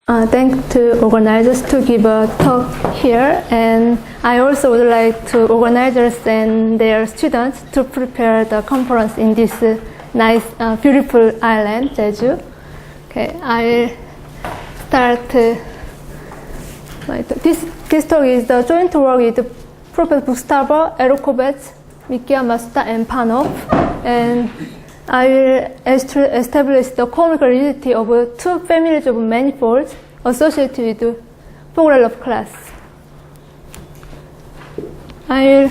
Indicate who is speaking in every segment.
Speaker 1: Thanks to organizers to give a talk here, and I also would like to organizers and their students to prepare the conference in this nice, beautiful island, Jeju. Okay, I'll start. This talk is the joint work with Professor Gustavo Erokovets, Mikia Masuda, and Panov, and I will establish the cohomological rigidity of two families of manifolds associated with Pogorelov class. I'll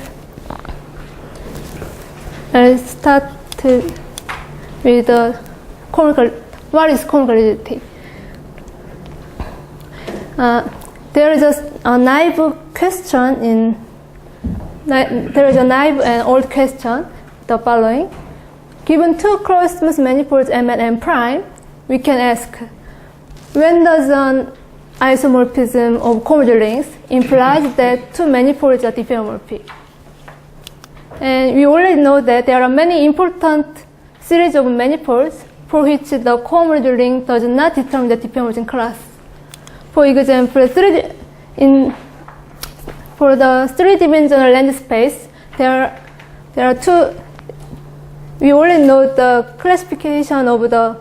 Speaker 1: start with the what is cohomological rigidity. There is a naive question there is a naive and old question, the following. Given two closed smooth manifolds M and M prime, we can ask, when does an isomorphism of cohomological rings implies that two manifolds are diffeomorphic? And we already know that there are many important series of manifolds for which the cohomological ring does not determine the diffeomorphism class. For example, for the three-dimensional land space, there are two. We already know the classification of the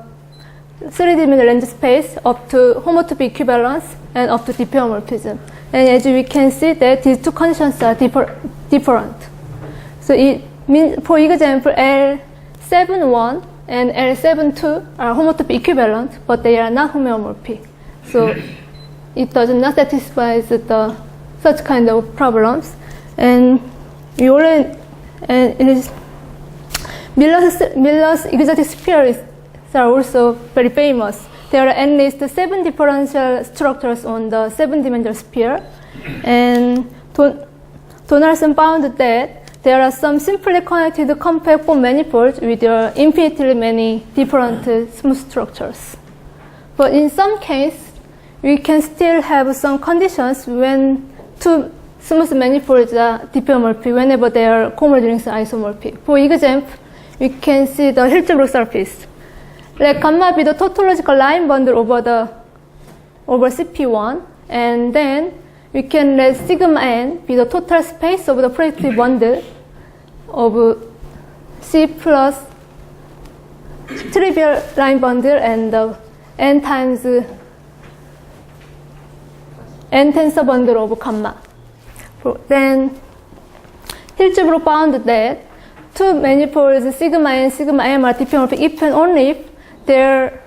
Speaker 1: three-dimensional land space up to homotopy equivalence and up to diffeomorphism. And as we can see that these two conditions are different. So it means, for example, L71 and L72 are homotopy equivalent, but they are not homeomorphic. So it does not satisfy such kind of problems. And we already, and it is Miller's exotic spheres are also very famous. There are at least 7 differential structures on the 7-dimensional sphere, and Donaldson found that there are some simply connected compact form manifolds with infinitely many different smooth structures. But in some cases, we can still have some conditions when two smooth manifolds are diffeomorphic whenever their cohomological rings are isomorphic. For example, we can see the Hilbert surface. Let gamma be the topological line bundle over CP1, and then we can let sigma n be the total space of the projective bundle of C plus trivial line bundle and the n times n tensor bundle of gamma. Then Hilbert found that two manifolds sigma n, sigma m are diffeomorphic if and only if their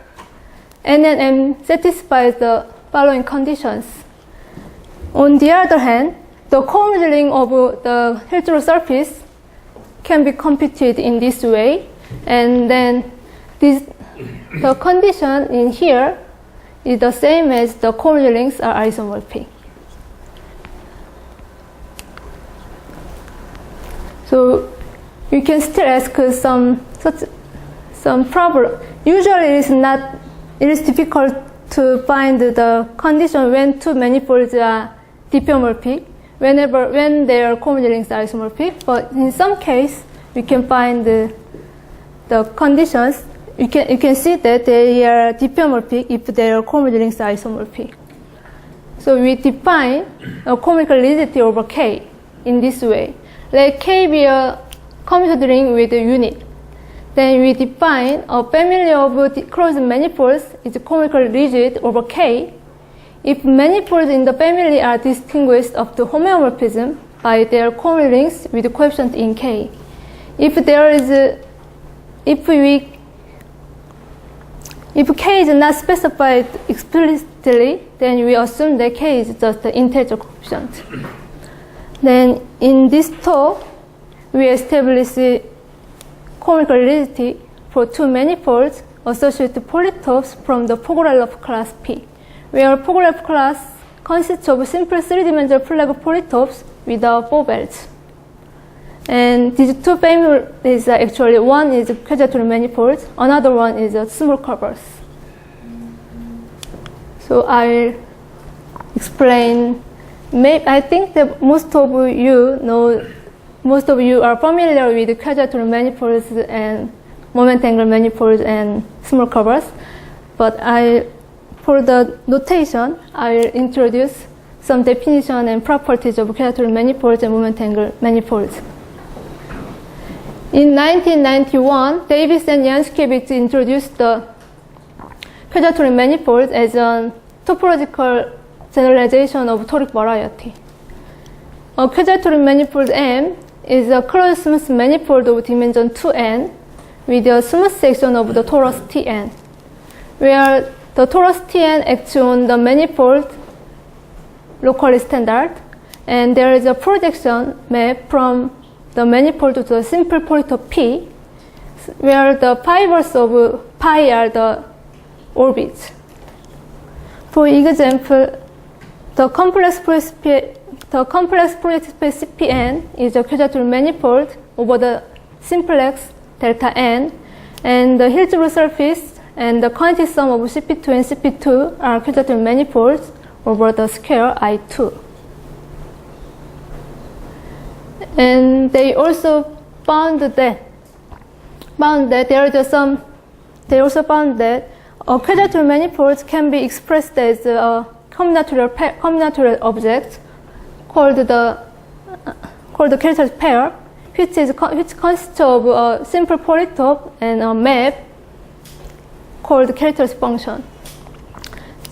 Speaker 1: n and m satisfies the following conditions. On the other hand, the cohomological ring of the Hilbert surface can be computed in this way, and then the condition in here is the same as the cohomological rings are isomorphic. So you can still ask some problem. Usually it is difficult to find the condition when two manifolds are diffeomorphic when their cohomological rings are isomorphic. But in some case, we can find the conditions. You can see that they are diffeomorphic if their cohomological rings are isomorphic. So we define a cohomological rigidity over K in this way. Let K be a commutative ring with a unit. Then we define a family of closed manifolds is cohomologically rigid over K if manifolds in the family are distinguished up to homeomorphism by their cohomological rings with coefficient in K. If K is not specified explicitly, then we assume that K is just the integer coefficient. Then in this talk, we establish cohomological rigidity for two manifolds associated polytopes from the Pogorelov class P, where Pogorelov class consists of simple three-dimensional flag polytopes without bovels. And these two families are actually, one is quadrature manifolds, another one is small curves. So I'll explain. I think that most of you are familiar with quadrature manifolds and moment angle manifolds and small curves, but for the notation, I will introduce some definition and properties of quadratic manifolds and moment angle manifolds. In 1991, Davis and Januszkiewicz introduced the quadratic manifold as a topological generalization of toric variety. A quadratic manifold M is a closed smooth manifold of dimension 2n with a smooth section of the torus Tn, where the torus Tn acts on the manifold locally standard, and there is a projection map from the manifold to the simple point of P, where the pivots of pi are the orbits. For example, the complex project space Pn is a quadratic manifold over the simplex delta n, and the Hilbert surface and the quantity sum of CP2 and CP2 are quadratic manifolds over the square I2. And they also found that they also found that quadratic manifolds can be expressed as a combinatorial object called the characteristic pair, which consists of a simple polytope and a map called characteristic function.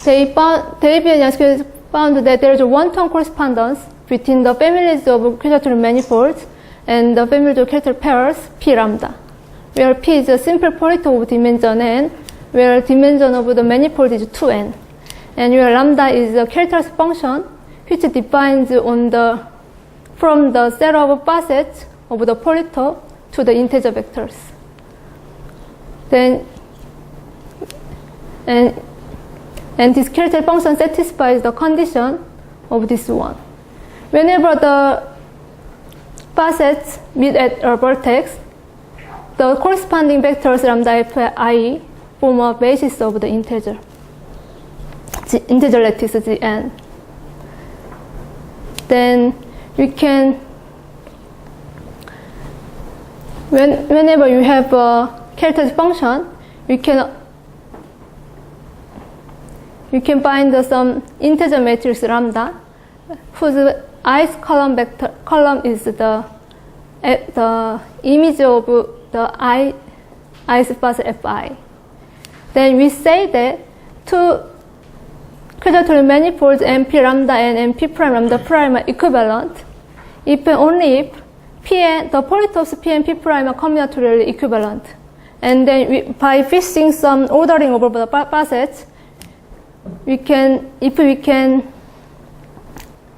Speaker 1: David and Januszkiewicz found that there is a one-to-one correspondence between the families of quadratic manifolds and the families of characteristic pairs P lambda, where P is a simple polytope of dimension n, where dimension of the manifold is 2n, and where lambda is a characteristic function which defines from the set of facets of the polytope to the integer vectors. And this characteristic function satisfies the condition of this one. Whenever the facets meet at a vertex, the corresponding vectors lambda f I form a basis of the integer lattice Gn. Then you can, whenever you have a characteristic function, you can find some integer matrix lambda whose ith column is the image of the ith facet fi. Then we say that two quadratic manifolds MP lambda and MP prime lambda prime are equivalent if and only if the polytopes P and P prime are combinatorially equivalent. And then by fixing some ordering over the facets, if we can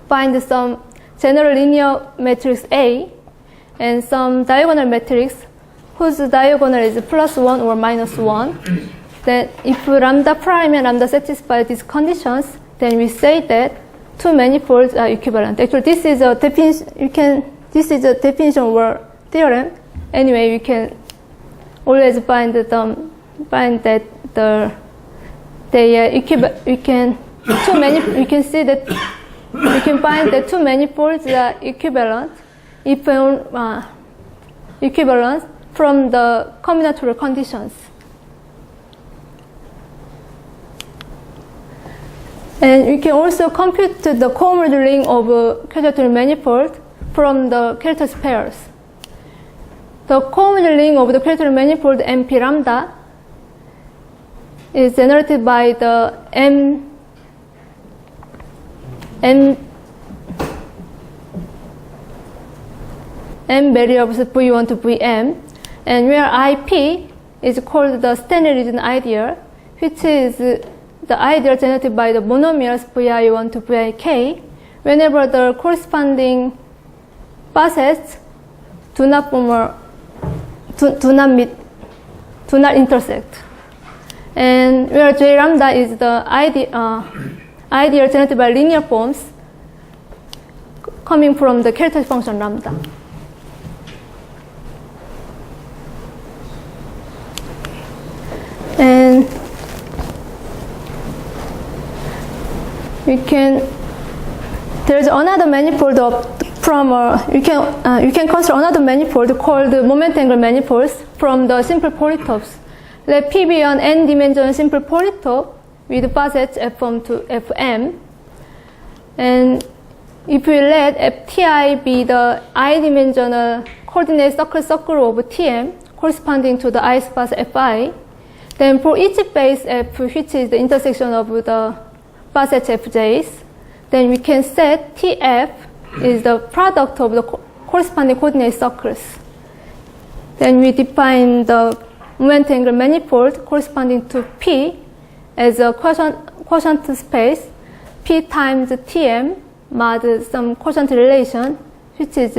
Speaker 1: find some general linear matrix A and some diagonal matrix whose diagonal is +1 or -1, then if lambda prime and lambda satisfy these conditions, then we say that two manifolds are equivalent. Actually, this is a definition. This is a definition or theorem. Anyway, we can always find that they are equivalent. We can see that we can find that two manifolds are equivalent if equivalent from the combinatorial conditions. And we can also compute the cohomological ring of a quadratic manifold from the characteristic pairs. The cohomological ring of the quadratic manifold MP lambda is generated by the m variables V1 to Vm, and where IP is called the standard region ideal, which is the ideal generated by the monomials Vi1 to Vik whenever the corresponding facets do not intersect, and where J lambda is the ideal generated by linear forms coming from the characteristic function lambda. And there's another manifold you can consider another manifold called moment angle manifolds from the simple polytopes. Let P be an n-dimensional simple polytope with facets F1 to Fm. And if we let Fti be the I-dimensional coordinate circle of Tm corresponding to the I space Fi, then for each base F, which is the intersection of the facets Fj's, then we can set Tf is the product of the corresponding coordinate circles. Then we define the moment angle manifold corresponding to P as a quotient space, P times Tm mod some quotient relation, which is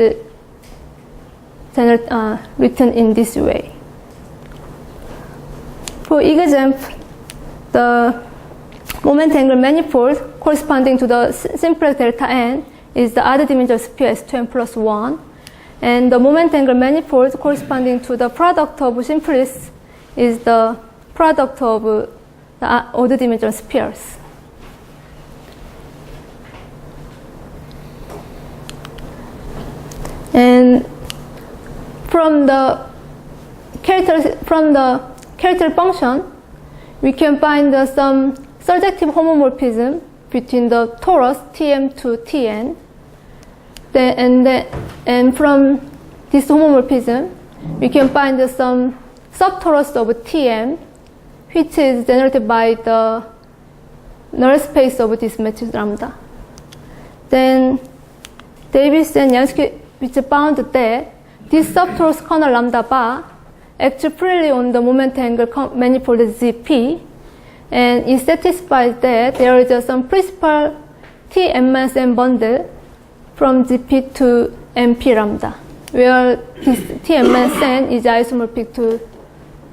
Speaker 1: written in this way. For example, the moment angle manifold corresponding to the simplex delta n is the other dimensional sphere S2n plus 1. And the moment angle manifold corresponding to the product of simplex is the product of the odd dimensional spheres. And from the character function, we can find some surjective homomorphism between the torus Tm to Tn. And from this homomorphism, we can find some subtorus of Tm, which is generated by the null space of this matrix lambda. Then Davis and Jansky found that this subtorus kernel lambda bar acts freely on the moment angle manifold Zp, and it satisfies that there is some principal T-n-n bundle from Gp to MP lambda, where this T-n-n is isomorphic to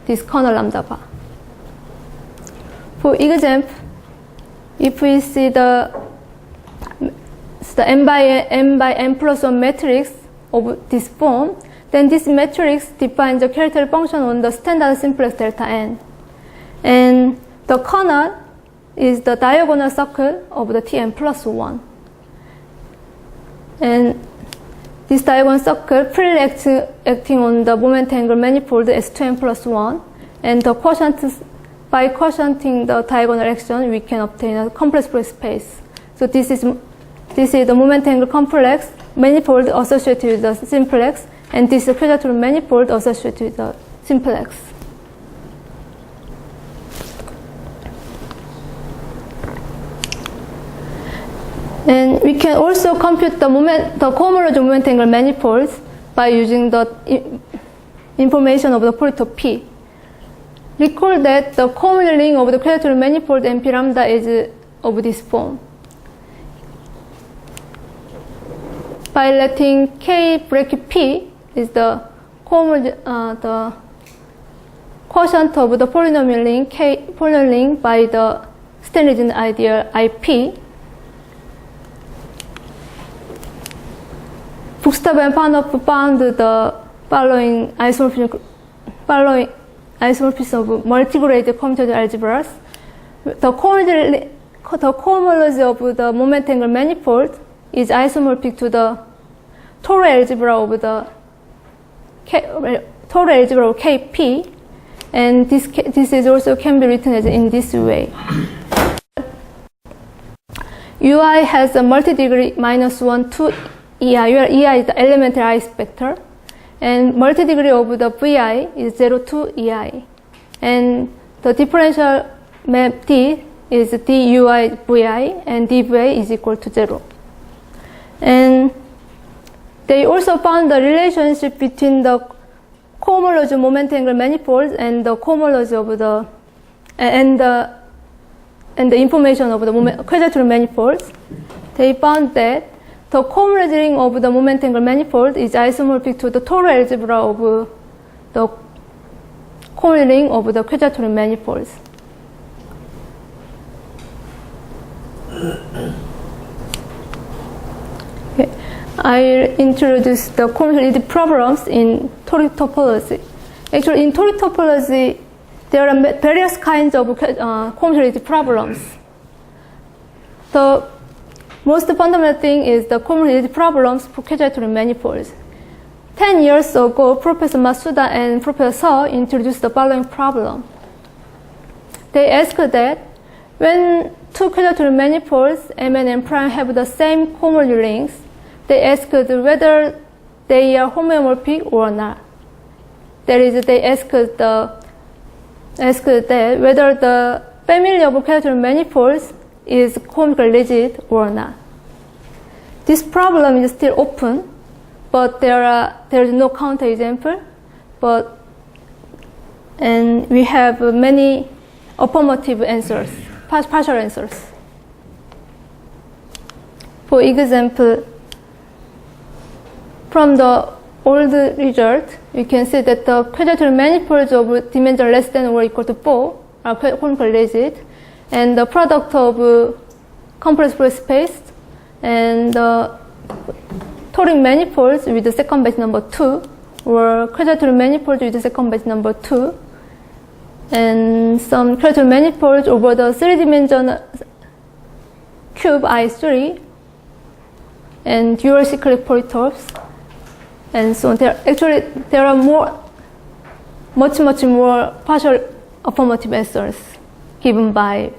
Speaker 1: this kernel lambda bar. For example, if we see the n by n plus 1 matrix of this form, then this matrix defines the character function on the standard simplex delta n. And the kernel is the diagonal circle of the Tn plus 1. And this diagonal circle freely acting on the moment angle manifold S2n plus 1. And the quotient, by quotienting the diagonal action, we can obtain a complex free space. So this is the moment angle complex manifold associated with the simplex, and this is the quadrature manifold associated with the simplex. And we can also compute the cohomological moment angle manifolds by using the information of the Pareto P. Recall that the cohomological ring of the quadrature manifold NP lambda is of this form. By letting K bracket P is the quotient of the polynomial ring by the Stanley ideal IP. Buxtov and Panoff found the following isomorphism of multigrade commutative algebras. The cohomology of the moment angle manifold is isomorphic to the Toric algebra of the Toric algebra of Kp, and this is also can be written as in this way. Ui has a multi-degree -1 to EI, where EI is the elementary I spector, and multi-degree of the Vi is 0 to EI, and the differential map D is dui Vi, and dVi is equal to 0. And they also found the relationship between the cohomology moment angle manifolds and the cohomology of the and the information of the quadrature manifolds. They found that the cohomology ring of the moment angle manifold is isomorphic to the Toric algebra of the cohomology ring of the quadrature manifolds. Okay. I'll introduce the cohomology problems in Toric topology. Actually, in Toric topology, there are various kinds of cohomology problems. The most fundamental thing is the cohomology problems for quadrature manifolds. 10 years ago, Professor Masuda and Professor So introduced the following problem. They asked that when two quadrature manifolds M and M prime have the same cohomology rings, they asked whether they are homeomorphic or not. That is, they asked that whether the family of quadrature manifolds is cohomologically rigid or not. This problem is still open, but there is no counterexample. And we have many affirmative answers, partial answers. For example, from the old result, you can see that the quadrature manifolds of dimension less than or equal to 4 are cohomologically rigid, and the product of compressible space and the Toric manifolds with the second base number 2, or quadrature manifolds with the second base number 2, and some quadrature manifolds over the 3-dimensional cube I3, and dual cyclic polytopes, and so on. There are much more partial affirmative answers given by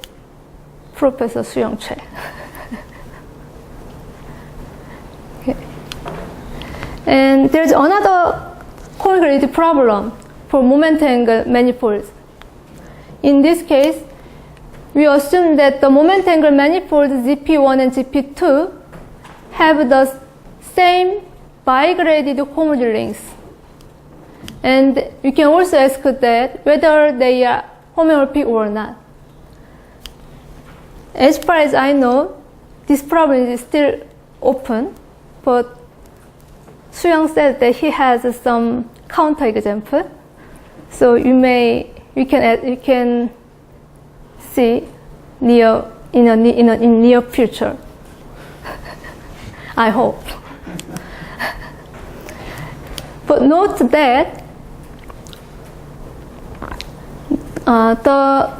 Speaker 1: Professor Seonjeong Park. Okay. And there's another cohomology problem for moment angle manifolds. In this case, we assume that the moment angle manifolds GP1 and GP2 have the same bigraded cohomology rings. And you can also ask that whether they are homeomorphic or not. As far as I know, this problem is still open, but Seonjeong said that he has some counterexample. So you can see in near future. I hope. But note that the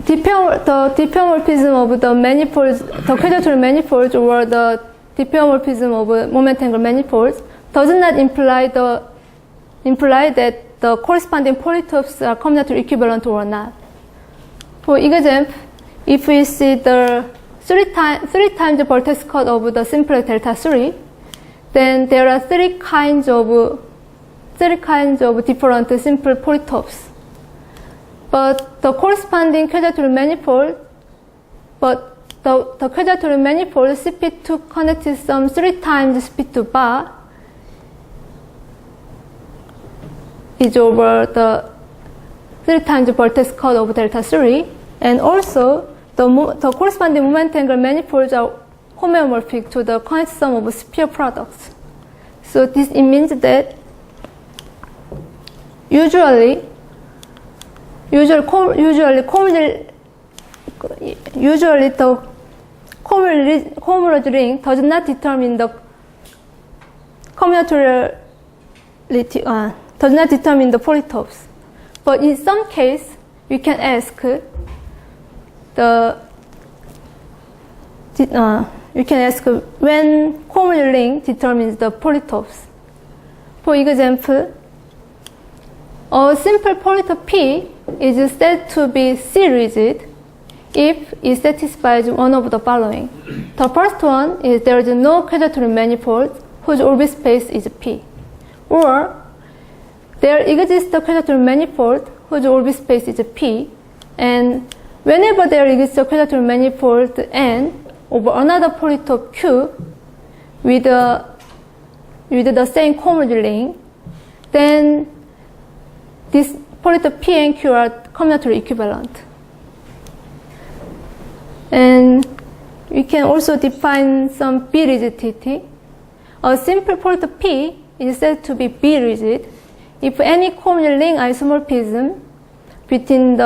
Speaker 1: diffeomorphism of the manifolds, the quadrature manifolds, or the diffeomorphism of moment angle manifolds does not imply that the corresponding polytopes are combinatorial equivalent or not. For example, if we see the 3 times the vertex cut of the simplex delta 3, then there are three kinds of different simple polytopes. But the corresponding quadrature manifold, the quadrature manifold CP2 connects some 3 times CP2 bar is over the 3 times the vertex cut of delta 3, and also the corresponding moment angle manifolds are homeomorphic to the connected sum of sphere products. So it means that usually the cohomology ring does not determine the combinatoriality, does not determine the polytopes. But in some case, we can ask when cohomology ring determines the polytopes. For example, a simple polytope P is said to be C-rigid if it satisfies one of the following. The first one is there is no quadrature manifold whose orbit space is P. Or there exists a quadrature manifold whose orbit space is P, and whenever there exists a quadrature manifold N over another polytope Q with the same cohomology ring, then this polytope P and Q are combinatorial equivalent. And we can also define some B-rigidity. A simple polytope P is said to be B-rigid if any cohomology ring isomorphism between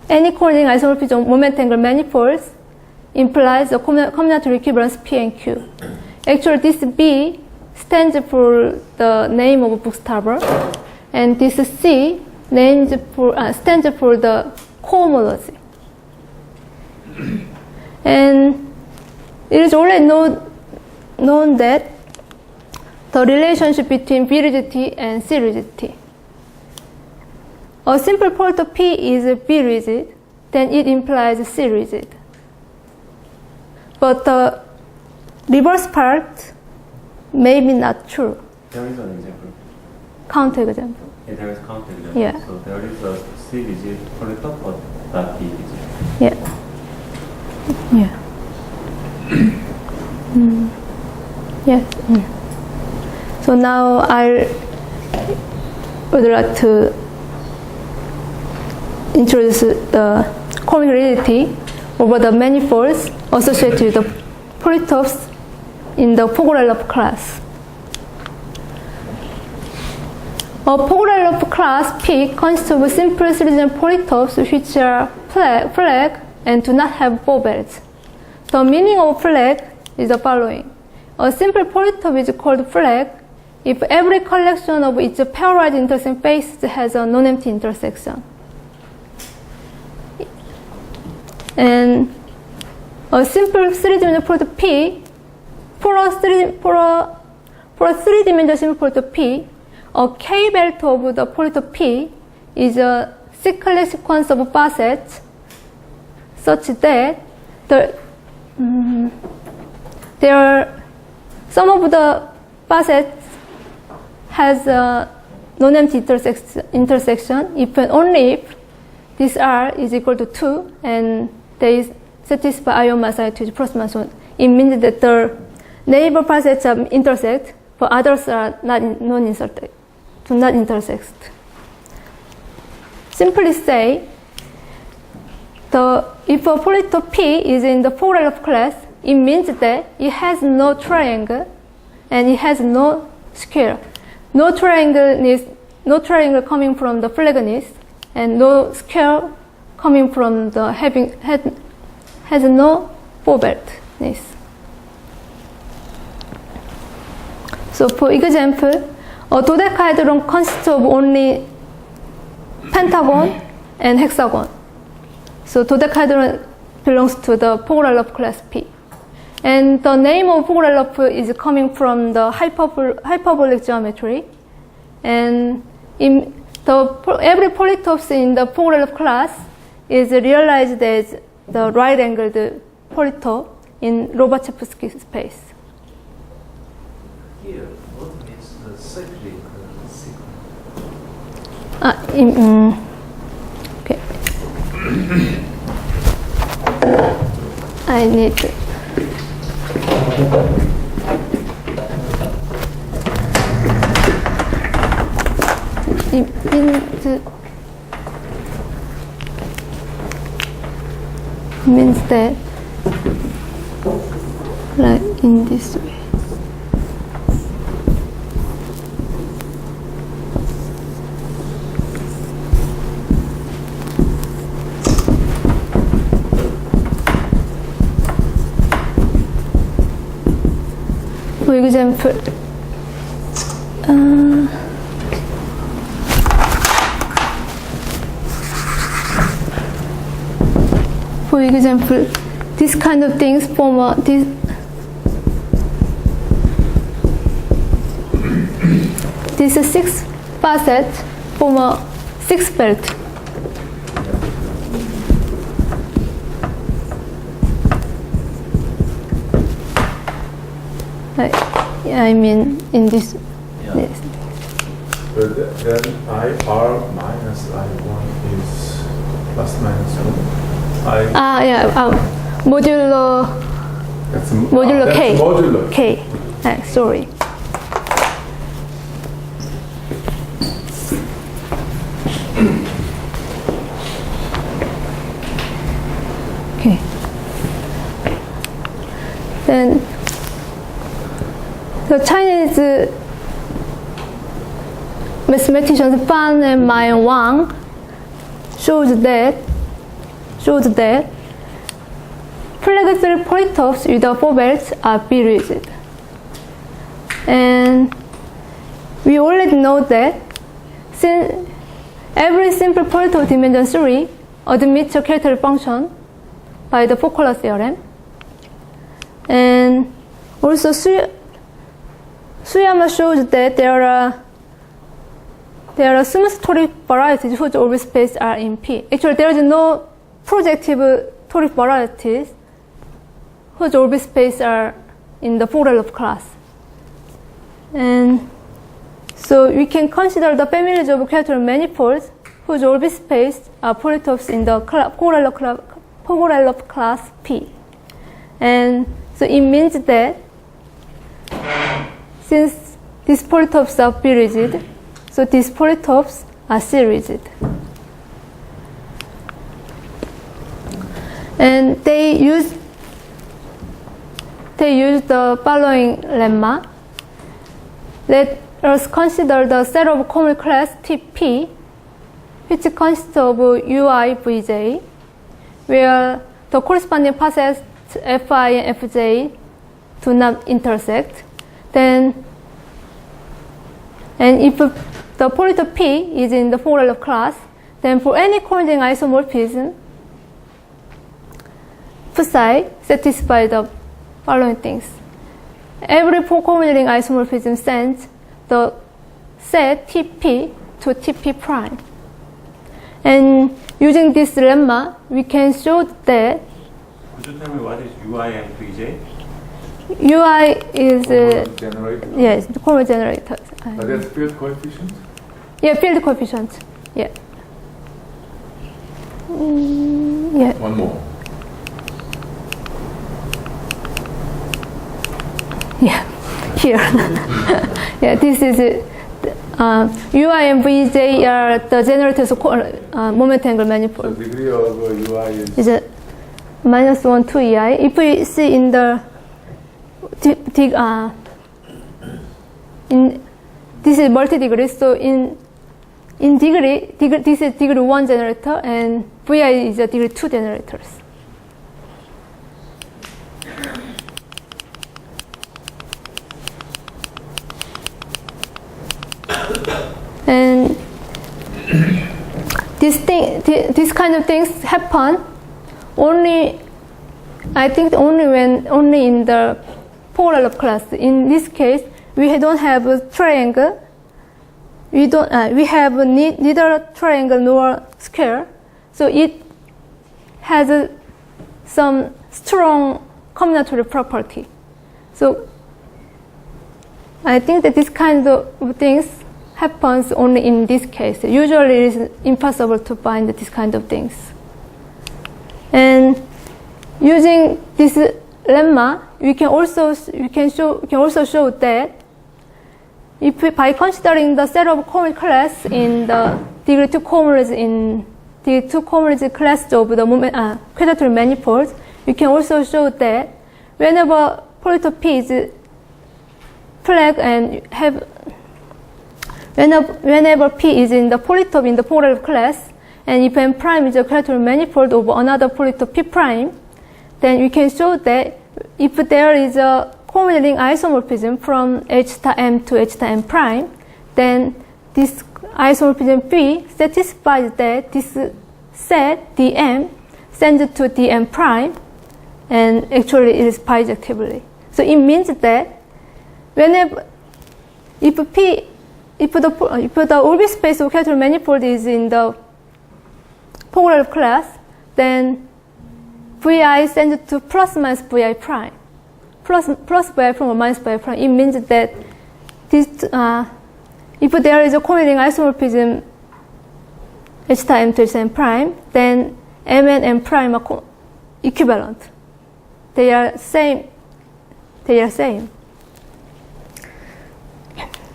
Speaker 1: any cohomology ring isomorphism of moment angle manifolds implies a combinatorial equivalence P and Q. Actually, this B stands for the name of bookstopper, and this C stands for the cohomology. And it is already known that the relationship between B-rigidity and C-rigidity. a simple polytope P is B rigid, then it implies C rigid. But the reverse part may be not true.
Speaker 2: There is an example.
Speaker 1: Counterexample.
Speaker 2: Yeah, there is counterexample.
Speaker 1: Yeah.
Speaker 2: So there is a C rigid polytope, but not B rigid.
Speaker 1: Yeah. Yeah. Yes. So now I would like to introduce the Cohomological rigidity over the manifolds associated with the polytopes in the Pogorelov class. A Pogorelov class P consists of simple three-dimensional polytopes which are flat and do not have bobels. The meaning of flag is the following. A simple polytope is called flag if every collection of its pairwise intersection faces has a non-empty intersection. And a simple three-dimensional polytope P, for a three-dimensional simple polytope P, a K-belt of the polytope P is a cyclic sequence of facets such that some of the facets has a non-empty intersection if and only if this R is equal to 2 and they satisfy ion mass to plus minus 1. It means that the neighbor facets intersect, but others are not non-intersect, do not intersect. Simply say, if a polytope P is in the Pogorelov class, it means that it has no triangle and it has no square. No triangle coming from the flagness and no square coming from the has no bobeltness. So for example, a dodecahedron consists of only pentagon and hexagon. So dodecahedron belongs to the Pogorelov class P. And the name of Pogorelov is coming from the hyperbolic geometry. And every polytope in the Pogorelov class is realized as the right-angled polytope in Lobachevsky space.
Speaker 3: Here, what means the cyclic sequence?
Speaker 1: Okay. I need to. Means that like in this way. For example, this kind of things form this 6 facets form a 6 belt. I mean, in this.
Speaker 3: Yeah.
Speaker 1: Yes.
Speaker 4: But then IR minus I1 is plus minus 1.
Speaker 1: Modulo
Speaker 4: That's
Speaker 1: modulo K.
Speaker 4: That's modulo.
Speaker 1: K. Sorry. Okay. Then the Chinese mathematicians Fan and Mai and Wang showed that flag-3 polytopes with the bobels are B-rigid. And we already know that since every simple polytope dimension 3 admits a characteristic function by the Fokker theorem. And also Suyama shows that there are there are smooth toric varieties whose orbit space are in P. Actually, there is no projective toric varieties whose orbit space are in the Pogorelov class. And so we can consider the families of equatorial manifolds whose orbit space are polytopes in the Pogorelov class P. And so it means that since these polytopes are B rigid, so these polytopes are C rigid. And they use the following lemma. Let us consider the set of common class TP, which consists of UI, Vj, where the corresponding paths Fi and Fj do not intersect. And if the polytope P is in the Pogorelov class, then for any corresponding isomorphism, psi satisfies the following things. Every corresponding isomorphism sends the set TP to TP prime. And using this lemma, we can show that.
Speaker 2: Could you tell me what is UI and Vj?
Speaker 1: UI is
Speaker 4: generator.
Speaker 1: yes, the Cohomological generator.
Speaker 4: But that's field coefficient.
Speaker 1: Yeah, field coefficient. Yeah. Yeah.
Speaker 4: One more.
Speaker 1: Yeah. Here. Yeah. This is UI and Vj are the generators of moment angle
Speaker 4: So
Speaker 1: manifold.
Speaker 4: degree of UI is
Speaker 1: Is it -1 to EI? If we see in the this is multi-degree, so in degree, this is degree 1 generator, and Vi is a degree 2 generators. And this kind of things happen only, I think, only in the Pogorelov class. In this case, we don't have a triangle. We have neither triangle nor square, so it has some strong combinatorial property. So I think that this kind of things happens only in this case. Usually, it is impossible to find this kind of things. And using this lemma, we can also show that if by considering the set of common class in the degree 2 cohomology class of the quadratic manifolds, we can also show that whenever polytope P is flat and whenever P is in the polytope in the Pogorelov class, and if M prime is a quadratic manifold of another polytope P prime, then we can show that if there is a cohomological isomorphism from H star M to H star M prime, then this isomorphism P satisfies that this set dm sends to dm prime, and actually it is bijectively. So it means that whenever if the orbit space of quadratic manifold is in the Pogorelov class, then Vi sends to plus minus Vi prime. Plus Vi prime or minus Vi prime. It means that this, if there is a cohomological isomorphism H star M to H star M prime, then M and M prime are equivalent. They are same.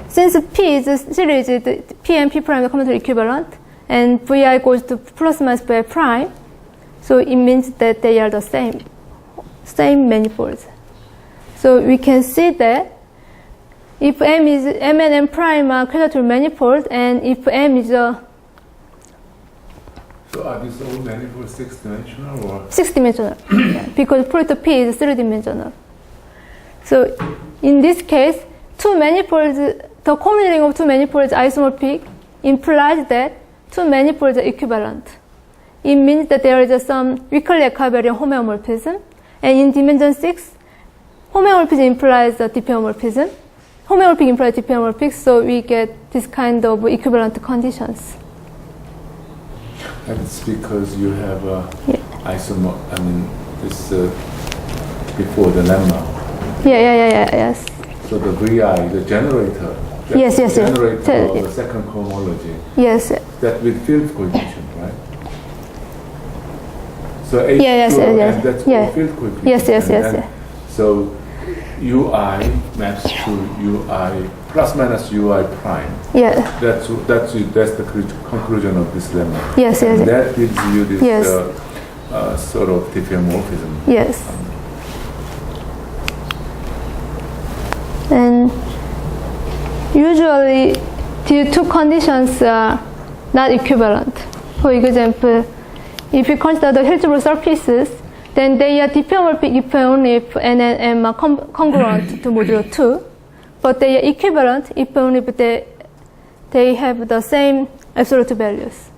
Speaker 1: Since P is a series, P and P prime are combinatorial equivalent, and Vi goes to plus minus Vi prime, so it means that they are the same manifolds. So we can see that if M and M prime are quadratic manifold, and if M is a
Speaker 4: So are these all manifolds 6-dimensional or?
Speaker 1: 6-dimensional, because polytope P is 3-dimensional. So in this case, two manifolds, the commingling of two manifolds isomorphic implies that two manifolds are equivalent. It means that there is some weakly equivariant homeomorphism, and in dimension 6, homeomorphism implies a diffeomorphism. homeomorphic implies diffeomorphic, so we get this kind of equivalent conditions.
Speaker 4: And it's because you have this before the lemma.
Speaker 1: Yes.
Speaker 4: So the VI, the generator.
Speaker 1: Yes.
Speaker 4: Generator of the second cohomology.
Speaker 1: Yes.
Speaker 4: That with field coefficient, right? So H2
Speaker 1: Yes.
Speaker 4: and that's called field coefficient.
Speaker 1: Yes.
Speaker 4: And then, so UI maps to UI plus minus UI prime.
Speaker 1: Yeah.
Speaker 4: That's the conclusion of this lemma.
Speaker 1: Yes.
Speaker 4: And that gives you this
Speaker 1: Yes.
Speaker 4: sort of diffeomorphism.
Speaker 1: Yes. And usually the two conditions are not equivalent. For example, if you consider the Hilbert surfaces, then they are diffeomorphic if only if n and m are congruent to modulo 2, but they are equivalent if only if they have the same absolute values.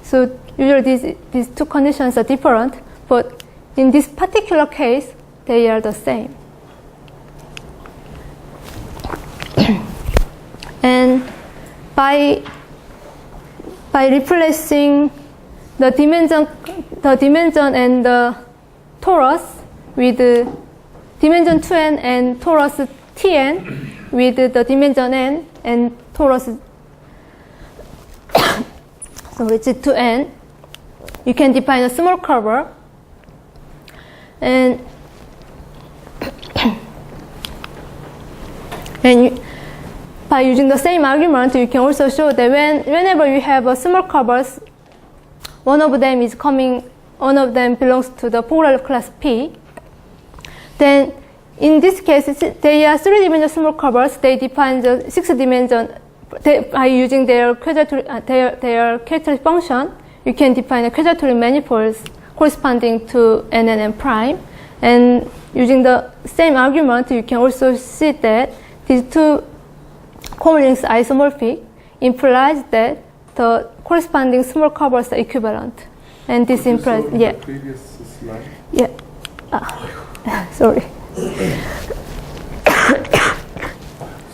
Speaker 1: So usually these two conditions are different, but in this particular case, they are the same. And by replacing the dimension and the torus with dimension 2n and torus tn with the dimension n and torus G2n, you can define a small curve, and by using the same argument, you can also show that whenever you have a small curves, one of them belongs to the Pogorelov class P. Then, in this case, they are three-dimensional small curves. They define the six-dimension by using their characteristic function. You can define a quadratic manifolds corresponding to n and n prime. And using the same argument, you can also see that these two cohomological isomorphic implies that the corresponding small curves are equivalent. And this implies,
Speaker 4: The previous slide?
Speaker 1: Yeah. Sorry.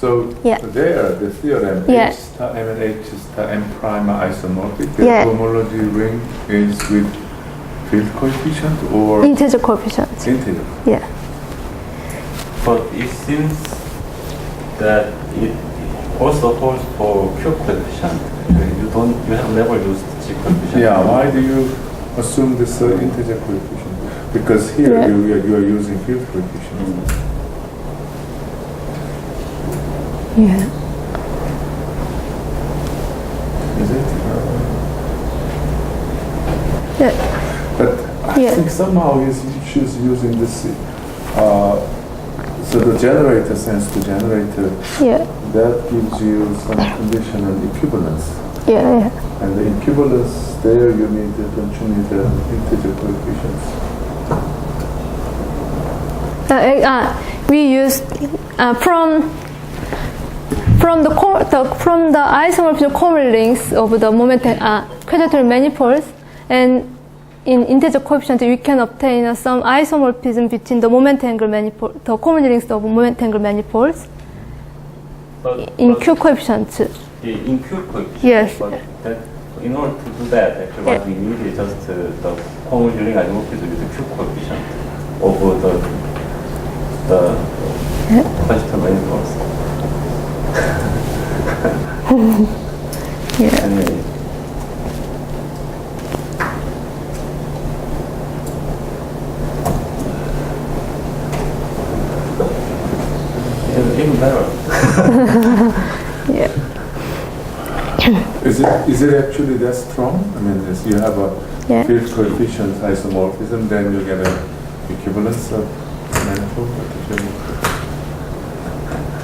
Speaker 4: So there, the theorem H star m and H star m prime are isomorphic. The cohomology ring is with field coefficient or
Speaker 1: integer coefficient.
Speaker 4: integer.
Speaker 1: Yeah.
Speaker 2: But it seems that it also holds for Q coefficient. You have never used G coefficient.
Speaker 4: Yeah, why do you assume this integer coefficient? Because here you are using field coefficient.
Speaker 1: Yeah.
Speaker 4: Is it?
Speaker 1: Yeah.
Speaker 4: But I think somehow she's using this. So the generator sense to generator.
Speaker 1: Yeah.
Speaker 4: That gives you some conditional equivalence.
Speaker 1: Yeah.
Speaker 4: And the equivalence there, don't you need the integer coefficients?
Speaker 1: We use from the isomorphism cohomologies of the momentum quadratic manifolds, and in integer coefficient we can obtain some isomorphism between the moment angle manifold, the cohomologies of moment angle manifolds in Q coefficient.
Speaker 2: In Q coefficient.
Speaker 1: Yes.
Speaker 2: But in order to do that, actually what we need is just the cohomological isomorphism with the Q coefficient over the quantitative manifolds. Anyway. Even better.
Speaker 4: Is it actually that strong? I mean, if you have a field coefficient isomorphism, then you get an equivalence of manifold.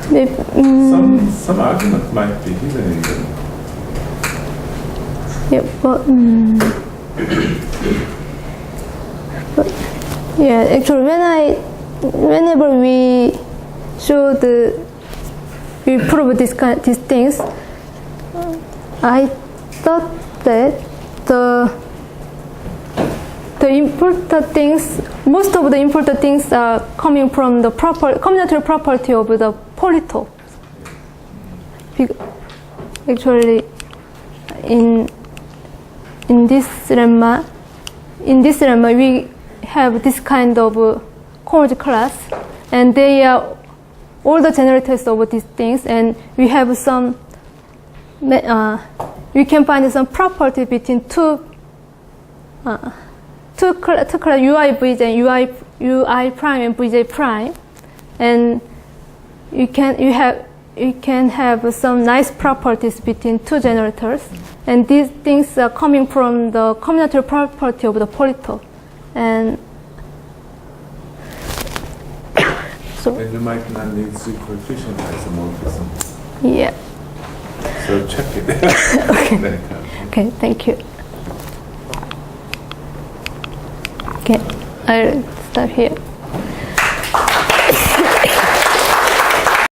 Speaker 4: Some argument might be hidden in them.
Speaker 1: Yeah, but actually, whenever we prove these things, I thought that the important things, most of the important things are coming from the combinatorial property of the polytopes. Actually, in this lemma, we have this kind of cohomological class, and they are all the generators of these things, and we have some. We can find some property between two class UI Vj and UI prime and Vj prime, and you can have some nice properties between two generators, and these things are coming from the combinatorial property of the polytope, and so.
Speaker 4: And you might not need supercoefficient isomorphism.
Speaker 1: Yeah.
Speaker 4: So check it.
Speaker 1: Okay. Okay. Thank you. Okay. I'll stop here.